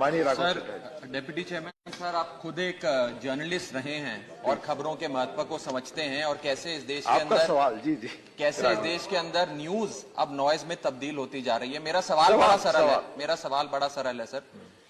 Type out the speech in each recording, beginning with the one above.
माननीय Raghav sir, deputy chairman sir, आप खुद एक जर्नलिस्ट रहे हैं और खबरों के महत्व को समझते हैं और कैसे इस देश के आपका अंदर सवाल जी जी कैसे इस देश के अंदर न्यूज अब नॉइज में तब्दील होती जा रही है। मेरा सवाल बड़ा सरल है सर।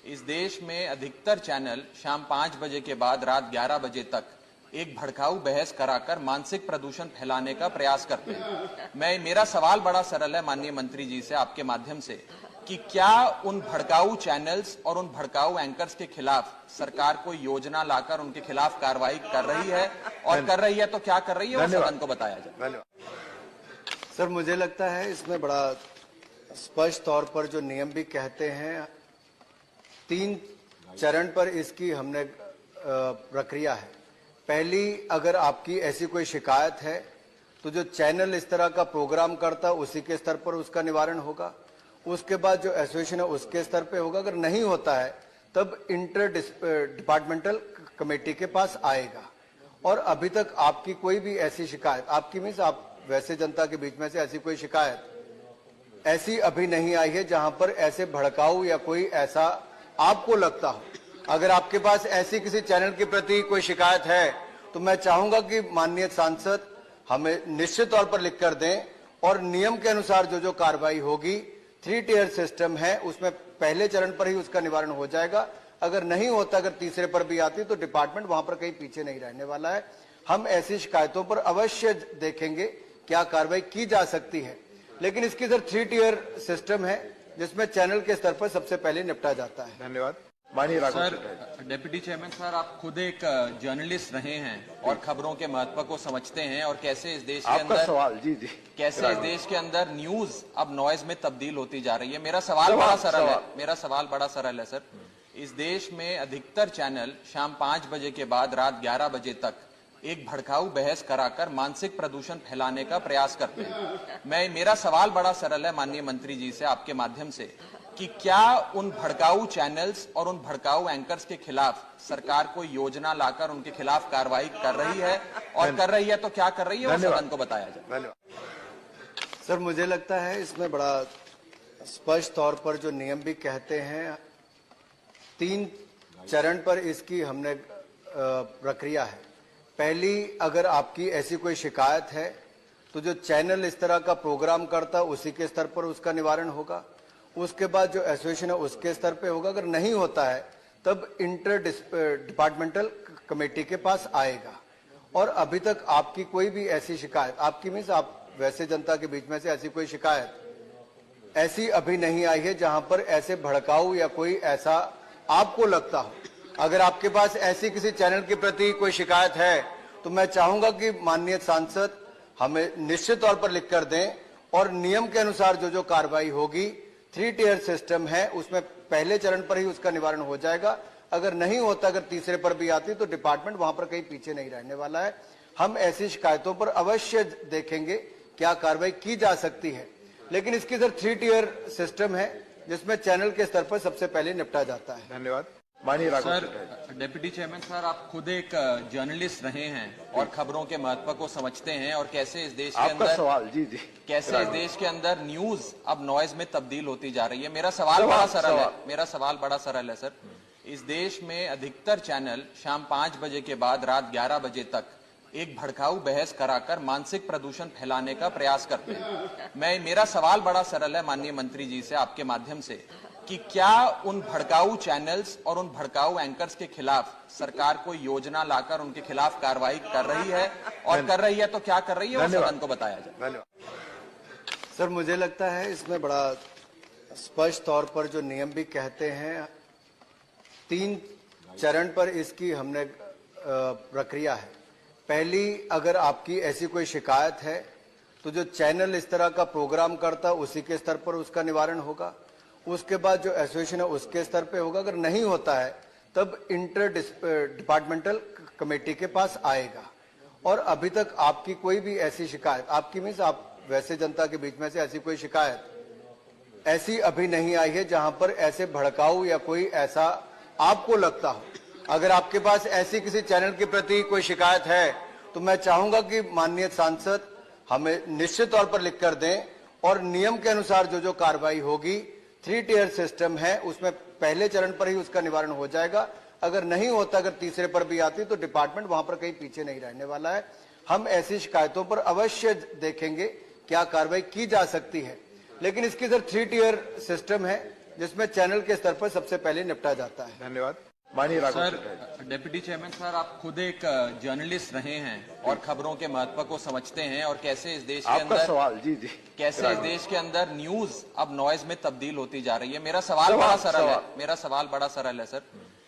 इस देश में अधिकतर चैनल शाम 5 बजे के बाद रात 11 बजे तक एक भड़काऊ बहस कराकर मानसिक प्रदूषण फैलाने का प्रयास करते हैं। मेरा सवाल बड़ा सरल है माननीय मंत्री जी से आपके माध्यम से कि क्या उन भड़काऊ चैनल्स और उन भड़काऊ एंकर्स के खिलाफ सरकार कोई योजना लाकर उनके खिलाफ कार्रवाई कर रही है, और कर रही है तो क्या कर रही है, वो सदन को बताया जाए। धन्यवाद। सर, मुझे लगता है इसमें बड़ा स्पष्ट तौर पर जो नियम भी कहते हैं, 3 चरण पर इसकी हमने प्रक्रिया है। पहली, अगर आपकी ऐसी कोई शिकायत है तो जो चैनल इस तरह का प्रोग्राम करता है उसी के स्तर पर उसका निवारण होगा। उसके बाद जो एसोसिएशन है उसके स्तर पे होगा। अगर नहीं होता है तब इंटर डिपार्टमेंटल कमेटी के पास आएगा। और अभी तक आपकी कोई भी ऐसी शिकायत, आपकी मीन्स आप वैसे जनता के बीच में से ऐसी कोई शिकायत ऐसी अभी नहीं आई है जहां पर ऐसे भड़काऊ या कोई ऐसा आपको लगता हो। अगर आपके पास ऐसी किसी चैनल के प्रति कोई शिकायत है तो मैं चाहूंगा कि माननीय सांसद हमें निश्चित तौर पर लिख कर दें, और नियम के अनुसार जो जो कार्रवाई होगी, 3 टियर सिस्टम है, उसमें पहले चरण पर ही उसका निवारण हो जाएगा। अगर नहीं होता, अगर तीसरे पर भी आती तो डिपार्टमेंट वहां पर कहीं पीछे नहीं रहने वाला है। हम ऐसी शिकायतों पर अवश्य देखेंगे क्या कार्रवाई की जा सकती है, लेकिन इसकी सर 3 टियर सिस्टम है जिसमें चैनल के स्तर पर सबसे पहले निपटा जाता है। धन्यवाद। माननीय Raghav sir, deputy chairman sir, आप खुद एक जर्नलिस्ट रहे हैं और खबरों के महत्व को समझते हैं और कैसे इस देश के आपका अंदर सवाल जी जी कैसे इस देश के अंदर न्यूज अब नॉइज में तब्दील होती जा रही है। मेरा सवाल बड़ा सरल है सर। इस देश में अधिकतर चैनल शाम 5 बजे के बाद रात 11 बजे तक एक भड़काऊ बहस कराकर मानसिक प्रदूषण फैलाने का प्रयास करते हैं। मेरा सवाल बड़ा सरल है माननीय मंत्री जी से आपके माध्यम से कि क्या उन भड़काऊ चैनल्स और उन भड़काऊ एंकर्स के खिलाफ सरकार कोई योजना लाकर उनके खिलाफ कार्रवाई कर रही है, और कर रही है तो क्या कर रही है, वो सदन को बताया जाए। धन्यवाद। सर, मुझे लगता है इसमें बड़ा स्पष्ट तौर पर जो नियम भी कहते हैं, 3 चरण पर इसकी हमने प्रक्रिया है। पहली, अगर आपकी ऐसी कोई शिकायत है तो जो चैनल इस तरह का प्रोग्राम करता है उसी के स्तर पर उसका निवारण होगा। उसके बाद जो एसोसिएशन है उसके स्तर पे होगा। अगर नहीं होता है तब इंटर डिपार्टमेंटल कमेटी के पास आएगा। और अभी तक आपकी कोई भी ऐसी शिकायत, आपकी मीन्स आप वैसे जनता के बीच में से ऐसी कोई शिकायत ऐसी अभी नहीं आई है जहां पर ऐसे भड़काऊ या कोई ऐसा आपको लगता हो। अगर आपके पास ऐसी किसी चैनल के प्रति कोई शिकायत है तो मैं चाहूंगा कि माननीय सांसद हमें निश्चित तौर पर लिख कर दें, और नियम के अनुसार जो जो कार्रवाई होगी, 3 टियर सिस्टम है, उसमें पहले चरण पर ही उसका निवारण हो जाएगा। अगर नहीं होता, अगर तीसरे पर भी आती तो डिपार्टमेंट वहां पर कहीं पीछे नहीं रहने वाला है। हम ऐसी शिकायतों पर अवश्य देखेंगे क्या कार्रवाई की जा सकती है, लेकिन इसकी सर 3 टियर सिस्टम है जिसमें चैनल के स्तर पर सबसे पहले निपटा जाता है। धन्यवाद। माननीय Raghav sir, deputy chairman sir, आप खुद एक जर्नलिस्ट रहे हैं और खबरों के महत्व को समझते हैं और कैसे इस देश के आपका अंदर सवाल जी जी कैसे इस देश के अंदर न्यूज अब नॉइज में तब्दील होती जा रही है। मेरा सवाल बड़ा सरल है सर। इस देश में अधिकतर चैनल शाम 5 बजे के बाद रात 11 बजे तक एक भड़काऊ बहस कराकर मानसिक प्रदूषण फैलाने का प्रयास करते हैं। मेरा सवाल बड़ा सरल है माननीय मंत्री जी से आपके माध्यम से कि क्या उन भड़काऊ चैनल्स और उन भड़काऊ एंकर्स के खिलाफ सरकार कोई योजना लाकर उनके खिलाफ कार्रवाई कर रही है, और कर रही है तो क्या कर रही है, वो सदन को बताया जाए। धन्यवाद। सर, मुझे लगता है इसमें बड़ा स्पष्ट तौर पर जो नियम भी कहते हैं, 3 चरण पर इसकी हमने प्रक्रिया है। पहली, अगर आपकी ऐसी कोई शिकायत है तो जो चैनल इस तरह का प्रोग्राम करता है उसी के स्तर पर उसका निवारण होगा। उसके बाद जो एसोसिएशन है उसके स्तर पे होगा। अगर नहीं होता है तब इंटर डिपार्टमेंटल कमेटी के पास आएगा। और अभी तक आपकी कोई भी ऐसी शिकायत, आपकी मीन्स आप वैसे जनता के बीच में से ऐसी कोई शिकायत ऐसी अभी नहीं आई है जहां पर ऐसे भड़काऊ या कोई ऐसा आपको लगता हो। अगर आपके पास ऐसी किसी चैनल के प्रति कोई शिकायत है तो मैं चाहूंगा कि माननीय सांसद हमें निश्चित तौर पर लिख कर दें, और नियम के अनुसार जो जो कार्रवाई होगी, 3 टियर सिस्टम है, उसमें पहले चरण पर ही उसका निवारण हो जाएगा। अगर नहीं होता, अगर तीसरे पर भी आती तो डिपार्टमेंट वहां पर कहीं पीछे नहीं रहने वाला है। हम ऐसी शिकायतों पर अवश्य देखेंगे क्या कार्रवाई की जा सकती है, लेकिन इसकी सर 3 टियर सिस्टम है जिसमें चैनल के स्तर पर सबसे पहले निपटा जाता है। धन्यवाद। माननीय Raghav sir, Chadha. Deputy chairman sir, आप खुद एक जर्नलिस्ट रहे हैं और खबरों के महत्व को समझते हैं और कैसे इस देश के आपका अंदर सवाल। जी जी। कैसे इस देश के अंदर न्यूज अब नॉइज में तब्दील होती जा रही है। मेरा सवाल बड़ा सरल है। मेरा सवाल बड़ा सरल है सर।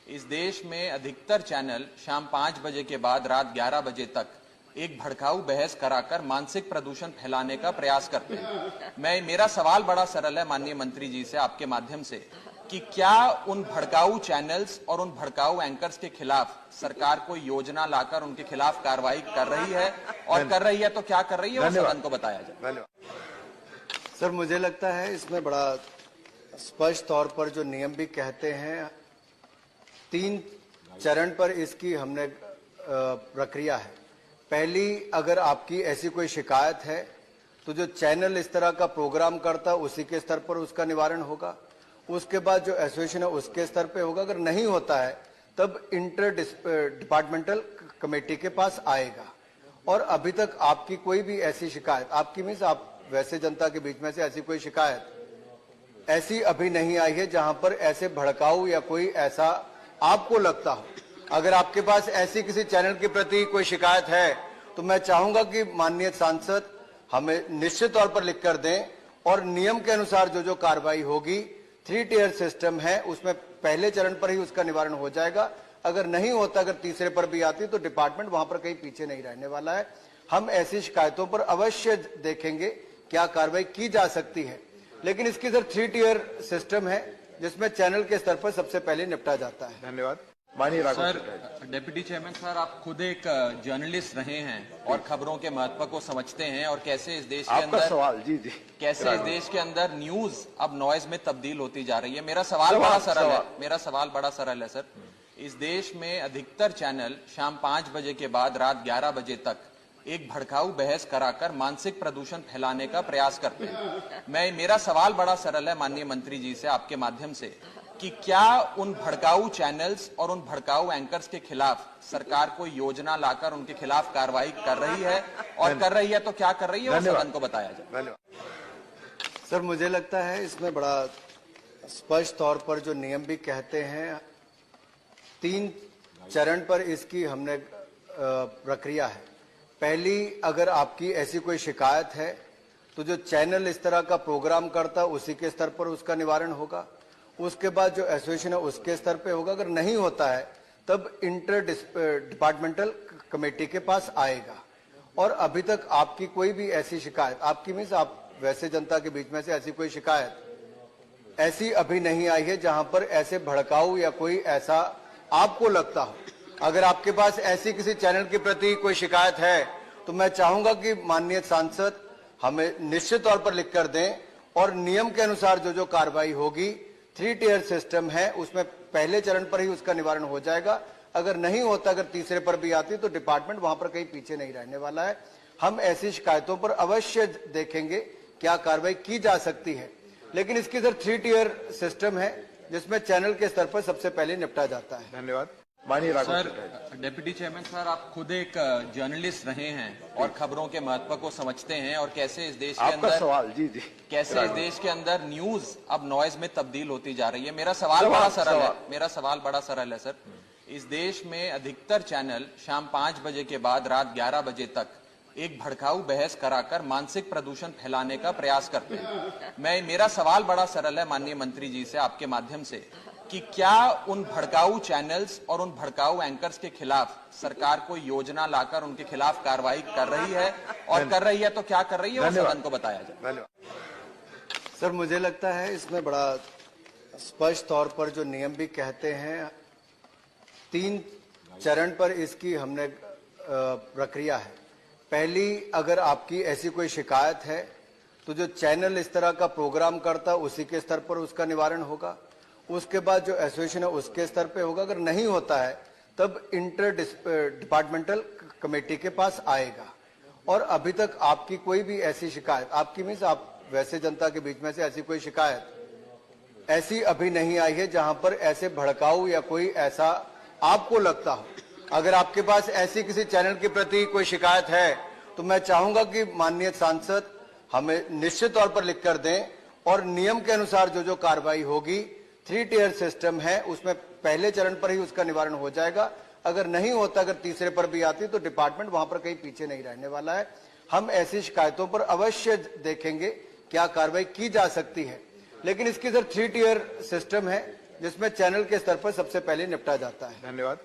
इस देश में अधिकतर चैनल शाम 5 बजे के बाद रात 11 बजे तक एक भड़काऊ बहस कराकर मानसिक प्रदूषण फैलाने का प्रयास करते हैं। मेरा सवाल बड़ा सरल है माननीय मंत्री जी से आपके माध्यम से कि क्या उन भड़काऊ चैनल्स और उन भड़काऊ एंकर्स के खिलाफ सरकार कोई योजना लाकर उनके खिलाफ कार्रवाई कर रही है, और कर रही है तो क्या कर रही है, वो सदन को बताया जाए। धन्यवाद। सर, मुझे लगता है इसमें बड़ा स्पष्ट तौर पर जो नियम भी कहते हैं, 3 चरण पर इसकी हमने प्रक्रिया है। पहली, अगर आपकी ऐसी कोई शिकायत है तो जो चैनल इस तरह का प्रोग्राम करता है उसी के स्तर पर उसका निवारण होगा। उसके बाद जो एसोसिएशन है उसके स्तर पे होगा। अगर नहीं होता है तब इंटर डिपार्टमेंटल कमेटी के पास आएगा। और अभी तक आपकी कोई भी ऐसी शिकायत, आपकी मीन्स आप वैसे जनता के बीच में से ऐसी कोई शिकायत ऐसी अभी नहीं आई है जहां पर ऐसे भड़काऊ या कोई ऐसा आपको लगता हो। अगर आपके पास ऐसी किसी चैनल के प्रति कोई शिकायत है तो मैं चाहूंगा कि माननीय सांसद हमें निश्चित तौर पर लिख कर दें, और नियम के अनुसार जो कार्रवाई होगी, 3 टियर सिस्टम है, उसमें पहले चरण पर ही उसका निवारण हो जाएगा। अगर नहीं होता, अगर तीसरे पर भी आती तो डिपार्टमेंट वहां पर कहीं पीछे नहीं रहने वाला है। हम ऐसी शिकायतों पर अवश्य देखेंगे क्या कार्रवाई की जा सकती है, लेकिन इसकी सर 3 टियर सिस्टम है जिसमें चैनल के स्तर पर सबसे पहले निपटा जाता है। धन्यवाद। माननीय Raghav sir, Chadha. Deputy chairman sir, आप खुद एक जर्नलिस्ट रहे हैं और खबरों के महत्व को समझते हैं और कैसे इस देश के आपका अंदर सवाल। जी जी। कैसे इस देश के अंदर न्यूज अब नॉइज में तब्दील होती जा रही है। मेरा सवाल बड़ा सरल है। मेरा सवाल बड़ा सरल है सर। इस देश में अधिकतर चैनल शाम 5 बजे के बाद रात 11 बजे तक एक भड़काऊ बहस कराकर मानसिक प्रदूषण फैलाने का प्रयास करते हैं। मेरा सवाल बड़ा सरल है माननीय मंत्री जी से आपके माध्यम से कि क्या उन भड़काऊ चैनल्स और उन भड़काऊ एंकर्स के खिलाफ सरकार कोई योजना लाकर उनके खिलाफ कार्रवाई कर रही है, और कर रही है तो क्या कर रही है, वो सदन को बताया जाए। धन्यवाद। सर, मुझे लगता है इसमें बड़ा स्पष्ट तौर पर जो नियम भी कहते हैं, 3 चरण पर इसकी हमने प्रक्रिया है। पहली, अगर आपकी ऐसी कोई शिकायत है तो जो चैनल इस तरह का प्रोग्राम करता है उसी के स्तर पर उसका निवारण होगा। उसके बाद जो एसोसिएशन है उसके स्तर पे होगा। अगर नहीं होता है तब इंटर डिपार्टमेंटल कमेटी के पास आएगा। और अभी तक आपकी कोई भी ऐसी शिकायत, आपकी मीन्स आप वैसे जनता के बीच में से ऐसी कोई शिकायत ऐसी अभी नहीं आई है जहां पर ऐसे भड़काऊ या कोई ऐसा आपको लगता हो। अगर आपके पास ऐसी किसी चैनल के प्रति कोई शिकायत है तो मैं चाहूंगा कि माननीय सांसद हमें निश्चित तौर पर लिख कर दें, और नियम के अनुसार जो कार्रवाई होगी, 3 टियर सिस्टम है, उसमें पहले चरण पर ही उसका निवारण हो जाएगा। अगर नहीं होता, अगर तीसरे पर भी आती तो डिपार्टमेंट वहां पर कहीं पीछे नहीं रहने वाला है। हम ऐसी शिकायतों पर अवश्य देखेंगे क्या कार्रवाई की जा सकती है, लेकिन इसकी सर 3 टियर सिस्टम है जिसमें चैनल के स्तर पर सबसे पहले निपटा जाता है। धन्यवाद। माननीय Raghav sir, Chadha. Deputy chairman sir, आप खुद एक जर्नलिस्ट रहे हैं और खबरों के महत्व को समझते हैं और कैसे इस देश के आपका अंदर सवाल। जी जी। कैसे इस देश के अंदर न्यूज अब नॉइज में तब्दील होती जा रही है। मेरा सवाल बड़ा सरल है। मेरा सवाल बड़ा सरल है सर। इस देश में अधिकतर चैनल शाम 5 बजे के बाद रात 11 बजे तक एक भड़काऊ बहस कराकर मानसिक प्रदूषण फैलाने का प्रयास करते हैं। मेरा सवाल बड़ा सरल है माननीय मंत्री जी से आपके माध्यम से कि क्या उन भड़काऊ चैनल्स और उन भड़काऊ एंकर्स के खिलाफ सरकार कोई योजना लाकर उनके खिलाफ कार्रवाई कर रही है, और कर रही है तो क्या कर रही है, वो सदन को बताया जाए। धन्यवाद। सर, मुझे लगता है इसमें बड़ा स्पष्ट तौर पर जो नियम भी कहते हैं, 3 चरण पर इसकी हमने प्रक्रिया है। पहली, अगर आपकी ऐसी कोई शिकायत है तो जो चैनल इस तरह का प्रोग्राम करता है उसी के स्तर पर उसका निवारण होगा। उसके बाद जो एसोसिएशन है उसके स्तर पे होगा। अगर नहीं होता है तब इंटर डिपार्टमेंटल कमेटी के पास आएगा। और अभी तक आपकी कोई भी ऐसी शिकायत, आपकी मीन्स आप वैसे जनता के बीच में से ऐसी कोई शिकायत ऐसी अभी नहीं आई है जहां पर ऐसे भड़काऊ या कोई ऐसा आपको लगता हो। अगर आपके पास ऐसी किसी चैनल के प्रति कोई शिकायत है तो मैं चाहूंगा कि माननीय सांसद हमें निश्चित तौर पर लिख कर दें और नियम के अनुसार जो जो कार्रवाई होगी 3 टियर सिस्टम है उसमें पहले चरण पर ही उसका निवारण हो जाएगा। अगर नहीं होता, अगर तीसरे पर भी आती तो डिपार्टमेंट वहां पर कहीं पीछे नहीं रहने वाला है। हम ऐसी शिकायतों पर अवश्य देखेंगे क्या कार्रवाई की जा सकती है, लेकिन इसकी सर 3 टियर सिस्टम है जिसमें चैनल के स्तर पर सबसे पहले निपटा जाता है। धन्यवाद।